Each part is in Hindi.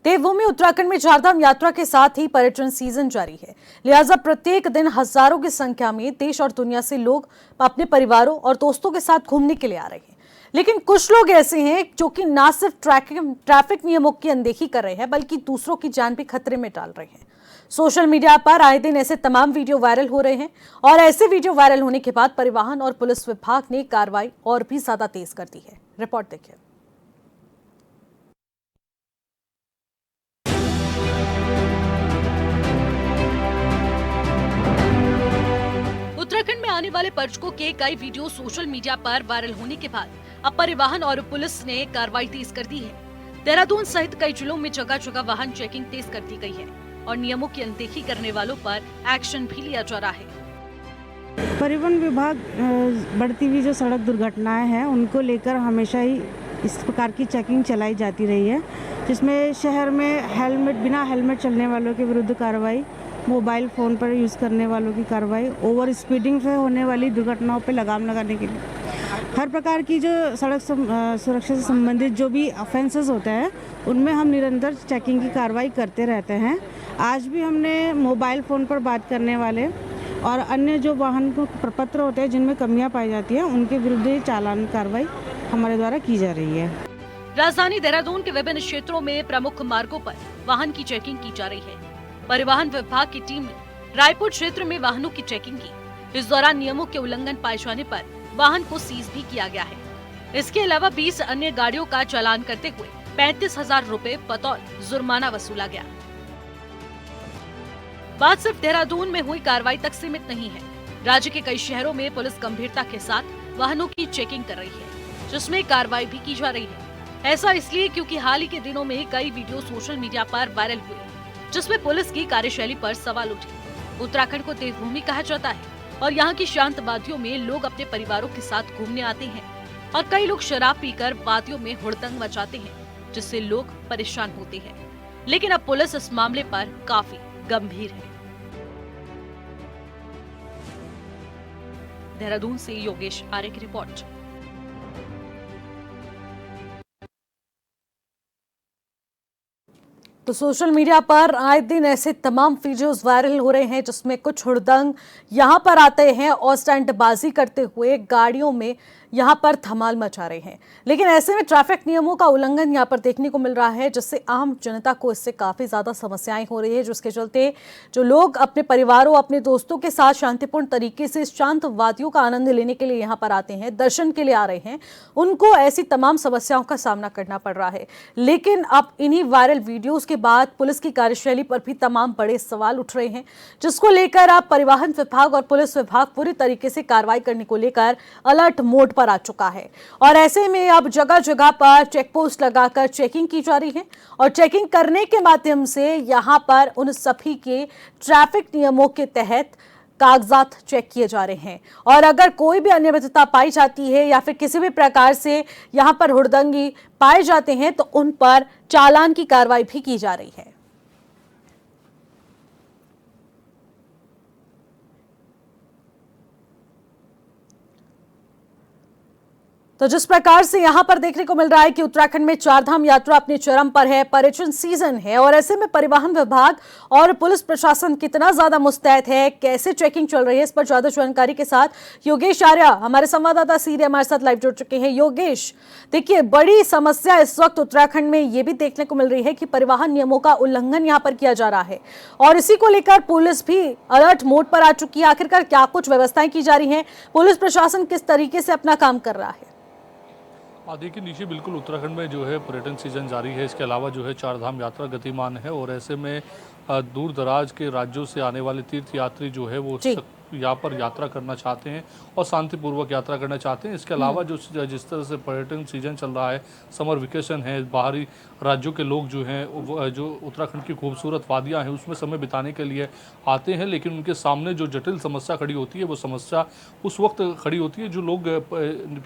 देवभूमि उत्तराखंड में चारधाम यात्रा के साथ ही पर्यटन सीजन जारी है। लिहाजा प्रत्येक दिन हजारों की संख्या में देश और दुनिया से लोग अपने परिवारों और दोस्तों के साथ घूमने के लिए आ रहे हैं। लेकिन कुछ लोग ऐसे हैं जो कि न सिर्फ ट्रैफिक नियमों की अनदेखी कर रहे हैं, बल्कि दूसरों की जान भी खतरे में डाल रहे हैं। सोशल मीडिया पर आए दिन ऐसे तमाम वीडियो वायरल हो रहे हैं और ऐसे वीडियो वायरल होने के बाद परिवहन और पुलिस विभाग ने कार्रवाई और भी ज्यादा तेज कर दी है। रिपोर्ट देखिए। उत्तराखंड में आने वाले पर्यटकों के कई वीडियो सोशल मीडिया पर वायरल होने के बाद अब परिवहन और पुलिस ने कार्रवाई तेज कर दी है। देहरादून सहित कई जिलों में जगह जगह वाहन चेकिंग तेज कर दी गई है और नियमों की अनदेखी करने वालों पर एक्शन भी लिया जा रहा है। परिवहन विभाग बढ़ती हुई जो सड़क दुर्घटनाएं हैं उनको लेकर हमेशा ही इस प्रकार की चेकिंग चलाई जाती रही है, जिसमें शहर में बिना हेलमेट चलने वालों के विरुद्ध कार्रवाई, मोबाइल फ़ोन पर यूज़ करने वालों की कार्रवाई, ओवर स्पीडिंग से होने वाली दुर्घटनाओं पर लगाम लगाने के लिए हर प्रकार की जो सड़क सुरक्षा से संबंधित जो भी ऑफेंसेस होते हैं उनमें हम निरंतर चेकिंग की कार्रवाई करते रहते हैं। आज भी हमने मोबाइल फ़ोन पर बात करने वाले और अन्य जो वाहन प्रपत्र होते हैं जिनमें कमियां पाई जाती हैं उनके विरुद्ध चालान कार्रवाई हमारे द्वारा की जा रही है। राजधानी देहरादून के विभिन्न क्षेत्रों में प्रमुख मार्गों पर वाहन की चेकिंग की जा रही है। परिवहन विभाग की टीम ने रायपुर क्षेत्र में वाहनों की चेकिंग की। इस दौरान नियमों के उल्लंघन पाए जाने पर वाहन को सीज भी किया गया है। इसके अलावा 20 अन्य गाड़ियों का चालान करते हुए 35,000 रुपए बतौर जुर्माना वसूला गया। बात सिर्फ देहरादून में हुई कार्रवाई तक सीमित नहीं है। राज्य के कई शहरों में पुलिस गंभीरता के साथ वाहनों की चेकिंग कर रही है, जिसमें कार्रवाई भी की जा रही है। ऐसा इसलिए क्योंकि हाल ही के दिनों में कई वीडियो सोशल मीडिया पर वायरल हुए, जिसमें पुलिस की कार्यशैली पर सवाल उठे। उत्तराखंड को देवभूमि कहा जाता है और यहाँ की शांत वादियों में लोग अपने परिवारों के साथ घूमने आते हैं और कई लोग शराब पीकर वादियों में हुड़दंग मचाते हैं, जिससे लोग परेशान होते हैं। लेकिन अब पुलिस इस मामले पर काफी गंभीर है। देहरादून से योगेश आर्य की रिपोर्ट। तो सोशल मीडिया पर आए दिन ऐसे तमाम वीडियोस वायरल हो रहे हैं जिसमें कुछ हुड़दंग यहां पर आते हैं और स्टंटबाजी करते हुए गाड़ियों में यहां पर धमाल मचा रहे हैं। लेकिन ऐसे में ट्रैफिक नियमों का उल्लंघन यहां पर देखने को मिल रहा है, जिससे आम जनता को इससे काफ़ी ज़्यादा समस्याएं हो रही है, जिसके चलते जो लोग अपने परिवारों अपने दोस्तों के साथ शांतिपूर्ण तरीके से शांत वादियों का आनंद लेने के लिए यहाँ पर आते हैं, दर्शन के लिए आ रहे हैं, उनको ऐसी तमाम समस्याओं का सामना करना पड़ रहा है। लेकिन अब इन्हीं वायरल वीडियोज़ के बाद पुलिस की कार्यशैली पर भी तमाम बड़े सवाल उठ रहे हैं, जिसको लेकर अब परिवहन विभाग और पुलिस विभाग पूरी तरीके से कार्रवाई करने को लेकर अलर्ट मोड पर आ चुका है। और ऐसे में अब जगह जगह पर चेक पोस्ट लगाकर चेकिंग की जा रही है और चेकिंग करने के माध्यम से यहां पर उन सभी के ट्रैफिक नियमों के तहत कागजात चेक किए जा रहे हैं और अगर कोई भी अनियमितता पाई जाती है या फिर किसी भी प्रकार से यहां पर हुड़दंगी पाए जाते हैं तो उन पर चालान की कार्रवाई भी की जा रही है। तो जिस प्रकार से यहां पर देखने को मिल रहा है कि उत्तराखंड में चारधाम यात्रा अपने चरम पर है, पर्यटन सीजन है और ऐसे में परिवहन विभाग और पुलिस प्रशासन कितना ज्यादा मुस्तैद है, कैसे चेकिंग चल रही है, इस पर ज्यादा जानकारी के साथ योगेश आर्य हमारे संवाददाता सीधे हमारे साथ लाइव जुड़ चुके हैं। योगेश, देखिए बड़ी समस्या इस वक्त उत्तराखंड में ये भी देखने को मिल रही है कि परिवहन नियमों का उल्लंघन यहाँ पर किया जा रहा है और इसी को लेकर पुलिस भी अलर्ट मोड पर आ चुकी है। आखिरकार क्या कुछ व्यवस्थाएं की जा रही है, पुलिस प्रशासन किस तरीके से अपना काम कर रहा है? देखिए निशी, बिल्कुल उत्तराखंड में जो है पर्यटन सीजन जारी है। इसके अलावा जो है चारधाम यात्रा गतिमान है और ऐसे में दूर दराज के राज्यों से आने वाले तीर्थयात्री जो है वो यहाँ पर यात्रा करना चाहते हैं और शांतिपूर्वक यात्रा करना चाहते हैं। इसके अलावा जो जिस तरह से पर्यटन सीजन चल रहा है, समर वेकेशन है, बाहरी राज्यों के लोग जो हैं जो उत्तराखंड की खूबसूरत वादियाँ हैं उसमें समय बिताने के लिए आते हैं, लेकिन उनके सामने जो जटिल समस्या खड़ी होती है वो समस्या उस वक्त खड़ी होती है जो लोग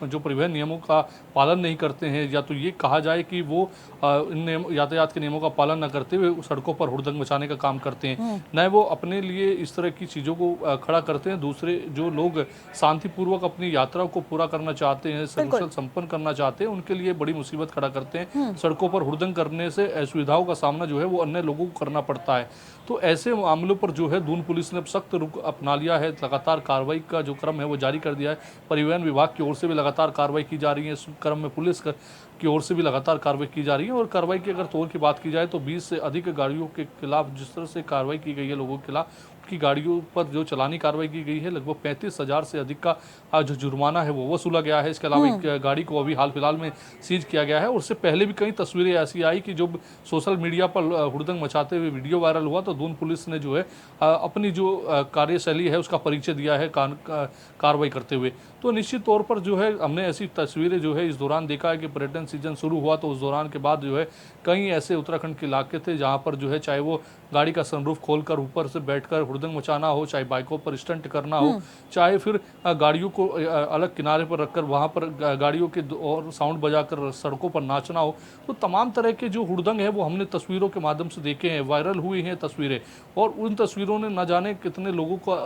जो परिवहन नियमों का पालन नहीं करते हैं, या तो ये कहा जाए कि वो इन यातायात के नियमों का पालन न करते हुए सड़कों पर हुड़दंग मचाने का काम करते हैं। न वो अपने लिए इस तरह की चीज़ों को खड़ा करते हैं, दूसरे जो लोग शांतिपूर्वक अपनी यात्रा को पूरा करना चाहते हैं, सकुशल संपन्न करना चाहते हैं, उनके लिए बड़ी मुसीबत खड़ा करते हैं। सड़कों पर हुड़दंग करने से असुविधाओं का सामना जो है वो अन्य लोगों को करना पड़ता है। तो ऐसे मामलों पर जो है दून पुलिस ने सख्त रुख अपना लिया है, लगातार कार्रवाई का जो क्रम है वो जारी कर दिया है। परिवहन विभाग की ओर से भी लगातार कार्रवाई की जा रही है, इस क्रम में पुलिस की ओर से भी लगातार कार्रवाई की जा रही है। और कार्रवाई की अगर तौर की बात की जाए तो 20 से अधिक गाड़ियों के खिलाफ जिस तरह से कार्रवाई की गई है, लोगों के खिलाफ की गाड़ियों पर जो चलानी कार्रवाई की गई है, लगभग 35,000 से अधिक का जो जुर्माना है वो वसूला गया है। इसके अलावा एक गाड़ी को अभी हाल फिलहाल में सीज किया गया है। और उससे पहले भी कई तस्वीरें ऐसी आई कि जब सोशल मीडिया पर हुड़दंग मचाते हुए वीडियो वायरल हुआ तो दून पुलिस ने जो है अपनी जो कार्यशैली है उसका परिचय दिया है कार्रवाई करते हुए। तो निश्चित तौर पर जो है हमने ऐसी तस्वीरें जो है इस दौरान देखा है कि पर्यटन सीजन शुरू हुआ तो उस दौरान के बाद जो है कई ऐसे उत्तराखंड के इलाके थे जहाँ पर जो है चाहे वो गाड़ी का सनरूफ खोलकर ऊपर से बैठकर हुड़दंग मचाना हो, चाहे बाइकों पर स्टंट करना हो, चाहे फिर गाड़ियों को अलग किनारे पर रखकर वहाँ पर गाड़ियों के और साउंड बजाकर सड़कों पर नाचना हो, तो तमाम तरह के जो हुड़दंग है वो हमने तस्वीरों के माध्यम से देखे हैं, वायरल हुई हैं तस्वीरें। और उन तस्वीरों ने न जाने कितने लोगों को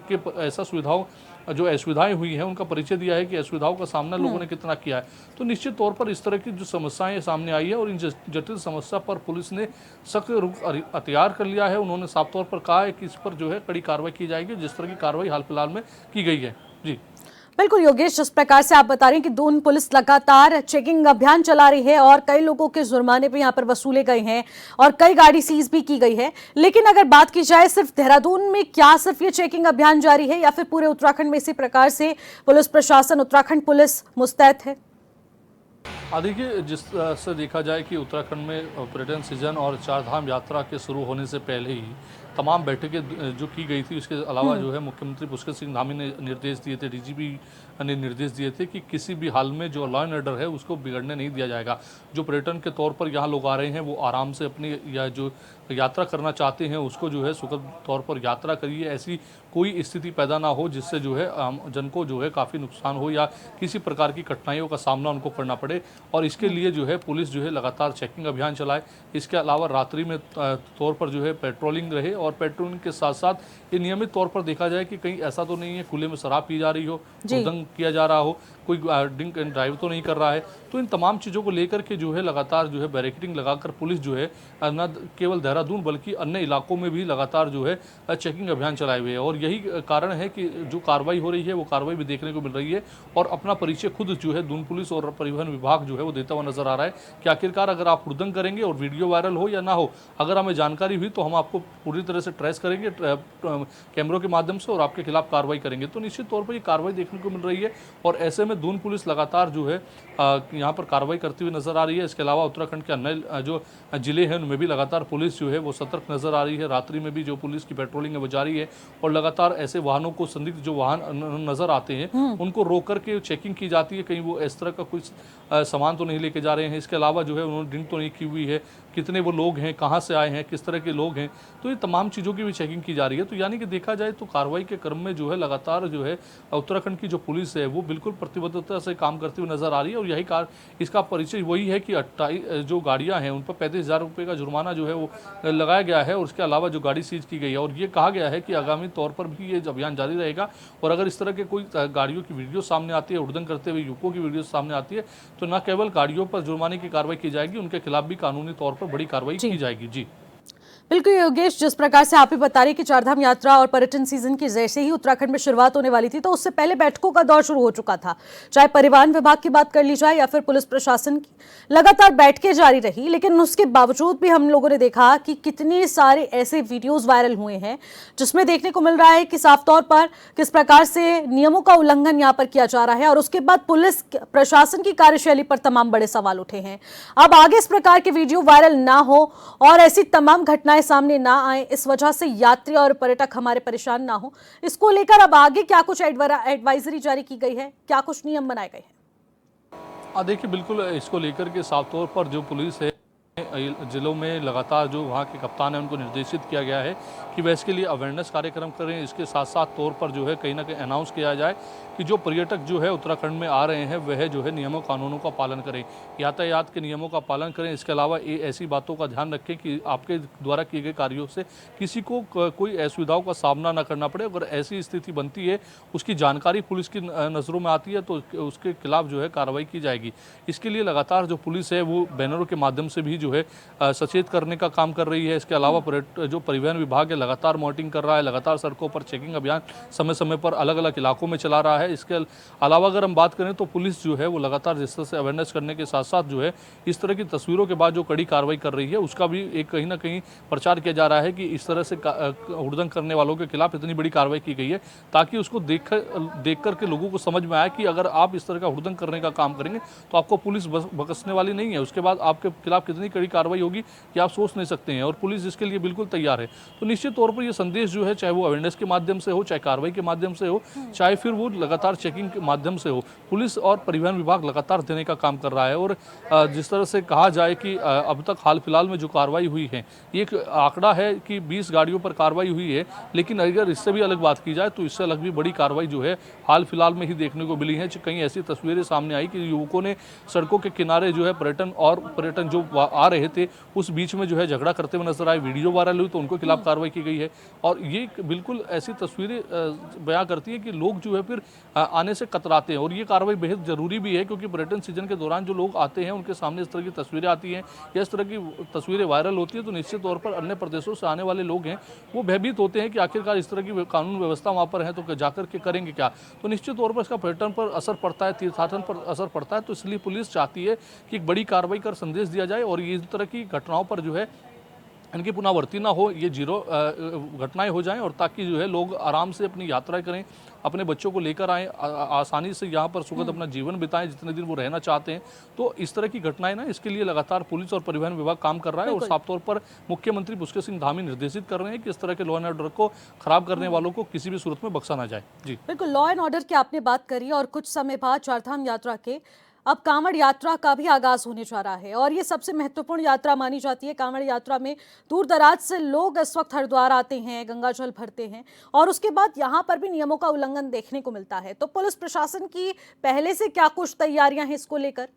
के ऐसा सुविधाओं जो असुविधाएं हुई हैं उनका परिचय दिया है कि असुविधाओं का सामना लोगों ने कितना किया है। तो निश्चित तौर पर इस तरह की जो समस्याएं सामने आई है और इन जटिल समस्या पर पुलिस ने सख्त रुख अख्तियार कर लिया है। उन्होंने साफ तौर पर कहा है कि इस पर जो है कड़ी कार्रवाई की जाएगी, जिस तरह की कार्रवाई हाल फिलहाल में की गई है। जी बिल्कुल योगेश, जिस प्रकार से आप बता रहे हैं कि दून पुलिस लगातार चेकिंग अभियान चला रही है और कई लोगों के जुर्माने भी यहां पर वसूले गए हैं और कई गाड़ी सीज भी की गई है, लेकिन अगर बात की जाए सिर्फ देहरादून में, क्या सिर्फ ये चेकिंग अभियान जारी है या फिर पूरे उत्तराखंड में इसी प्रकार से पुलिस प्रशासन, उत्तराखंड पुलिस मुस्तैद है? देखिए, जिस से देखा जाए कि उत्तराखंड में पर्यटन सीजन और चारधाम यात्रा के शुरू होने से पहले ही तमाम बैठकें जो की गई थी, उसके अलावा जो है मुख्यमंत्री पुष्कर सिंह धामी ने निर्देश दिए थे, डीजीपी ने निर्देश दिए थे कि किसी भी हाल में जो लॉ एंड ऑर्डर है उसको बिगड़ने नहीं दिया जाएगा। जो पर्यटन के तौर पर यहाँ लोग आ रहे हैं वो आराम से अपनी या जो यात्रा करना चाहते हैं उसको जो है सुखद तौर पर यात्रा करिए। ऐसी कोई स्थिति पैदा ना हो जिससे जो है जन को जो है काफ़ी नुकसान हो या किसी प्रकार की कठिनाइयों का सामना उनको करना पड़े। और इसके लिए जो है पुलिस जो है लगातार चेकिंग अभियान चलाए। इसके अलावा रात्रि में तौर पर जो है पेट्रोलिंग रहे और पेट्रोलिंग के साथ साथ ये नियमित तौर पर देखा जाए कि कहीं ऐसा तो नहीं है खुले में शराब पी जा रही हो, उदंग किया जा रहा हो, कोई ड्रिंक एंड ड्राइव तो नहीं कर रहा है। तो इन तमाम चीज़ों को लेकर के जो है लगातार जो है बैरिकेडिंग लगाकर पुलिस जो है न केवल देहरादून बल्कि अन्य इलाकों में भी लगातार जो है चेकिंग अभियान चलाए हुए हैं। और यही कारण है कि जो कार्रवाई हो रही है वो कार्रवाई भी देखने को मिल रही है। और अपना परिचय खुद जो है दून पुलिस और परिवहन विभाग जो है वो देता हुआ नजर आ रहा है कि आखिरकार अगर आप हुड़दंग करेंगे और वीडियो वायरल हो या ना हो, अगर हमें जानकारी हुई तो हम आपको पूरी तरह से ट्रेस करेंगे कैमरों के माध्यम से और आपके खिलाफ कार्रवाई करेंगे। तो निश्चित तौर पर ये कार्रवाई देखने को मिल रही है और ऐसे में दून पुलिस लगातार जो है यहाँ पर कार्रवाई करती हुई नजर आ रही है। इसके अलावा उत्तराखंड के अन्य जो जिले हैं उनमें भी लगातार पुलिस जो है वो सतर्क नजर आ रही है। रात्रि में भी जो पुलिस की पेट्रोलिंग है वो जारी है और लगातार ऐसे वाहनों को, संदिग्ध जो वाहन नजर आते हैं उनको रोक करके चेकिंग की जाती है, कहीं वो इस तरह का कुछ सामान तो नहीं लेके जा रहे हैं। इसके अलावा जो है उन्होंने ड्रिंक तो नहीं की हुई है, कितने वो लोग हैं, कहाँ से आए हैं, किस तरह के लोग हैं, तो ये तमाम चीज़ों की भी चेकिंग की जा रही है। तो यानी कि देखा जाए तो कार्रवाई के क्रम में जो है लगातार जो है उत्तराखंड की जो पुलिस है वो बिल्कुल प्रतिबद्धता से काम करती हुई नजर आ रही है। और यही इसका परिचय वही है कि 28 जो गाड़ियां हैं उन पर 35,000 रुपये का जुर्माना जो है वो लगाया गया है और उसके अलावा जो गाड़ी सीज की गई है। और ये कहा गया है कि आगामी तौर पर भी ये अभियान जारी रहेगा और अगर इस तरह के कोई गाड़ियों की वीडियो सामने आती है, उड़दंग करते हुए युवकों की वीडियो सामने आती है, तो न केवल गाड़ियों पर जुर्माने की कार्रवाई की जाएगी, उनके खिलाफ भी कानूनी तौर पर बड़ी कार्रवाई की जाएगी। जी बिल्कुल योगेश, जिस प्रकार से आप ही बता रहे कि चारधाम यात्रा और पर्यटन सीजन की जैसे ही उत्तराखंड में शुरुआत होने वाली थी तो उससे पहले बैठकों का दौर शुरू हो चुका था। चाहे परिवहन विभाग की बात कर ली जाए या फिर पुलिस प्रशासन की, लगातार बैठकें जारी रही, लेकिन उसके बावजूद भी हम लोगों ने देखा कि कितने सारे ऐसे वीडियोज वायरल हुए हैं जिसमें देखने को मिल रहा है कि साफ तौर पर किस प्रकार से नियमों का उल्लंघन यहाँ पर किया जा रहा है और उसके बाद पुलिस प्रशासन की कार्यशैली पर तमाम बड़े सवाल उठे हैं। अब आगे इस प्रकार के वीडियो वायरल ना हो और ऐसी तमाम घटनाएं सामने ना आए, इस वजह से यात्री और पर्यटक हमारे परेशान ना हो, इसको लेकर अब आगे क्या कुछ एडवाइजरी जारी की गई है, क्या कुछ नियम बनाए गए हैं? देखिए, बिल्कुल इसको लेकर के साफ तौर पर जो पुलिस है जिलों में लगातार जो वहाँ के कप्तान हैं उनको निर्देशित किया गया है कि वह इसके लिए अवेयरनेस कार्यक्रम करें। इसके साथ साथ तौर पर जो है कहीं ना कहीं अनाउंस किया जाए कि जो पर्यटक जो है उत्तराखंड में आ रहे हैं वह जो है नियमों कानूनों का पालन करें, यातायात के नियमों का पालन करें। इसके अलावा ऐसी बातों का ध्यान रखें कि आपके द्वारा किए गए कार्यों से किसी को कोई असुविधाओं का सामना न करना पड़े। अगर ऐसी स्थिति बनती है, उसकी जानकारी पुलिस की नज़रों में आती है तो उसके खिलाफ जो है कार्रवाई की जाएगी। इसके लिए लगातार जो पुलिस है वो बैनरों के माध्यम से भी जो है सचेत करने का काम कर रही है। इसके अलावा जो परिवहन विभाग है लगातार मॉनिटरिंग कर रहा है, लगातार सड़कों पर चेकिंग अभियान समय समय पर अलग अलग इलाकों में चला रहा है। इसके अलावा अगर हम बात करें तो पुलिस जो है वो लगातार जिस तरह से अवेयरनेस करने के साथ साथ जो है इस तरह की तस्वीरों के बाद जो कड़ी कार्रवाई कर रही है उसका भी एक कहीं ना कहीं प्रचार किया जा रहा है कि इस तरह से हुड़दंग करने वालों के खिलाफ इतनी बड़ी कार्रवाई की गई है ताकि उसको देख कर के लोगों को समझ में आए कि अगर आप इस तरह का हुड़दंग करने का काम करेंगे तो आपको पुलिस बख्शने वाली नहीं है। उसके बाद आपके खिलाफ कितनी कड़ी कार्रवाई होगी कि आप सोच नहीं सकते हैं, और पुलिस इसके लिए बिल्कुल तैयार है। तो निश्चित तौर पर ये संदेश जो है, चाहे वो अवेयरनेस के माध्यम से हो, चाहे कार्रवाई के माध्यम से हो, चाहे फिर वो लगातार चेकिंग के माध्यम से हो, पुलिस और परिवहन विभाग लगातार देने का काम कर रहा है। और जिस तरह से कहा जाए कि अब तक हाल फिलहाल में जो कार्रवाई हुई है, एक आंकड़ा है कि 20 गाड़ियों पर कार्रवाई हुई है, लेकिन अगर इससे भी अलग बात की जाए तो इससे अलग भी बड़ी कार्रवाई जो है हाल फिलहाल में ही देखने को मिली है। कई ऐसी तस्वीरें सामने आई कि युवकों ने सड़कों के किनारे जो है पर्यटन जो आ रहे थे उस बीच में जो है झगड़ा करते हुए नजर आए। वीडियो वायरल हुई तो उनको खिलाफ कार्रवाई की गई है। और ये बिल्कुल ऐसी तस्वीरें बयां करती है कि लोग जो है फिर आने से कतराते हैं। और ये कार्रवाई बेहद जरूरी भी है क्योंकि पर्यटन सीजन के दौरान जो लोग आते हैं उनके सामने इस तरह की तस्वीरें आती हैं या इस तरह की तस्वीरें वायरल होती है तो निश्चित तौर पर अन्य प्रदेशों से आने वाले लोग हैं वो भयभीत होते हैं कि आखिरकार इस तरह की कानून व्यवस्था वहाँ पर है तो जाकर के करेंगे क्या। तो निश्चित तौर पर इसका पर्यटन पर असर पड़ता है, तीर्थाटन पर असर पड़ता है। तो इसलिए पुलिस चाहती है कि एक बड़ी कार्रवाई कर संदेश दिया जाए और इस तरह की घटनाओं पर जो है इनकी पुनरावृत्ति ना हो, ये जीरो घटनाएं हो जाएं और ताकि जो है लोग आराम से अपनी यात्रा करें, अपने बच्चों को लेकर आएँ, आसानी से यहाँ पर सुखद अपना जीवन बिताएं जितने दिन वो रहना चाहते हैं। तो इस तरह की घटनाएं ना, इसके लिए लगातार पुलिस और परिवहन विभाग काम कर रहा है। और साफ तौर पर मुख्यमंत्री पुष्कर सिंह धामी निर्देशित कर रहे हैं कि इस तरह के लॉ एंड ऑर्डर को खराब करने वालों को किसी भी सूरत में बख्शा ना जाए। जी बिल्कुल, लॉ एंड ऑर्डर की आपने बात करी और कुछ समय बाद चारधाम यात्रा के अब कांवड़ यात्रा का भी आगाज होने जा रहा है और ये सबसे महत्वपूर्ण यात्रा मानी जाती है। कांवड़ यात्रा में दूर दराज से लोग इस वक्त हरिद्वार आते हैं, गंगा जल भरते हैं और उसके बाद यहाँ पर भी नियमों का उल्लंघन देखने को मिलता है। तो पुलिस प्रशासन की पहले से क्या कुछ तैयारियां हैं इसको लेकर,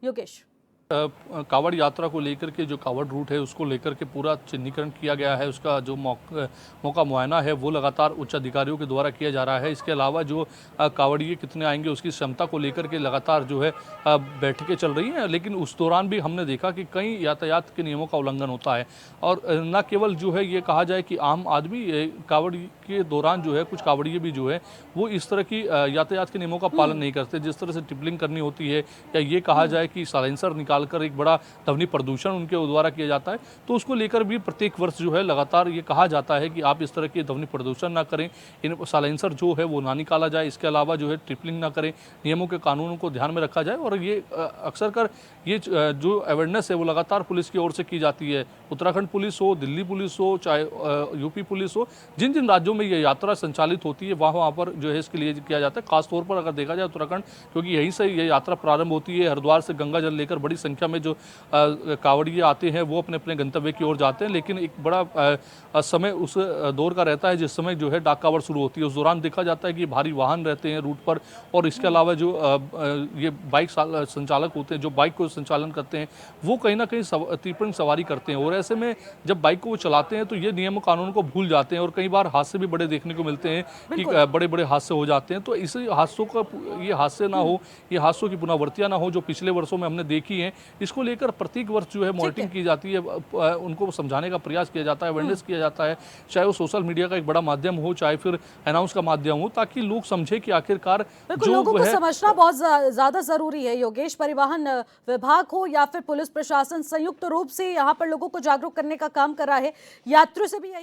योगेश? कांवड़ यात्रा को लेकर के जो कांवड़ रूट है उसको लेकर के पूरा चिन्हीकरण किया गया है। उसका जो मौका मुआयना है वो लगातार उच्च अधिकारियों के द्वारा किया जा रहा है। इसके अलावा जो कांवड़िए कितने आएंगे उसकी क्षमता को लेकर के लगातार जो है बैठकें चल रही हैं। लेकिन उस दौरान भी हमने देखा कि कई यातायात के नियमों का उल्लंघन होता है। और न केवल जो है ये कहा जाए कि आम आदमी कांवड़ के दौरान जो है कुछ कांवड़िए भी जो है वो इस तरह की यातायात के नियमों का पालन नहीं करते। जिस तरह से टिपलिंग करनी होती है या ये कहा जाए कि साइलेंसर निकाल कर एक बड़ा ध्वनि प्रदूषण उनके द्वारा किया जाता है, तो उसको लेकर भी प्रत्येक वर्ष जो है लगातार ये कहा जाता है कि आप इस तरह के ध्वनि प्रदूषण ना करें, इन साइलेंसर जो है वो ना निकाला जाए। इसके अलावा जो है ट्रिपलिंग ना करें, नियमों के कानूनों को ध्यान में रखा जाए। और ये अक्सर कर ये जो अवेयरनेस है वो लगातार पुलिस की ओर से की जाती है। उत्तराखंड पुलिस हो, दिल्ली पुलिस हो, चाहे यूपी पुलिस हो, जिन जिन राज्यों में ये यात्रा संचालित होती है वहाँ पर जो है इसके लिए किया जाता है। खासतौर पर अगर देखा जाए उत्तराखंड, क्योंकि यहीं से ये यात्रा प्रारंभ होती है। हरिद्वार से गंगा जल लेकर बड़ी संख्या में जो कांवड़िए आते हैं वो अपने अपने गंतव्य की ओर जाते हैं। लेकिन एक बड़ा समय उस दौर का रहता है जिस समय जो है डाक कांवड़ शुरू होती है। उस दौरान देखा जाता है कि भारी वाहन रहते हैं रूट पर। और इसके अलावा जो ये बाइक संचालक होते हैं जो बाइक को संचालन करते हैं वो कहीं ना कहीं त्रिपुंड सवारी करते हैं। और ऐसे में जब बाइक को वो चलाते हैं तो ये नियम कानून को भूल जाते हैं और कई बार हादसे भी बड़े देखने को मिलते हैं कि बड़े बड़े हादसे हो जाते हैं। तो इस हादसों का ये हादसे ना हो, ये हादसों की पुनरावृत्तियां ना हो जो पिछले वर्षों में हमने देखी है। इसको लेकर प्रत्येक वर्ष जो है मॉनिटरिंग की जाती है, उनको समझाने का प्रयास किया जाता है, अवेयरनेस किया जाता है, चाहे वो सोशल मीडिया का एक बड़ा माध्यम हो, चाहे फिर अनाउंस का माध्यम हो, ताकि लोग समझे कि आखिरकार जो लोगों को समझना बहुत ज्यादा जरूरी है। योगेश, परिवहन विभाग हो या फिर पुलिस प्रशासन संयुक्त रूप से यहाँ पर लोगों को जागरूक करने का काम कर रहा है। यात्रियों से भी यही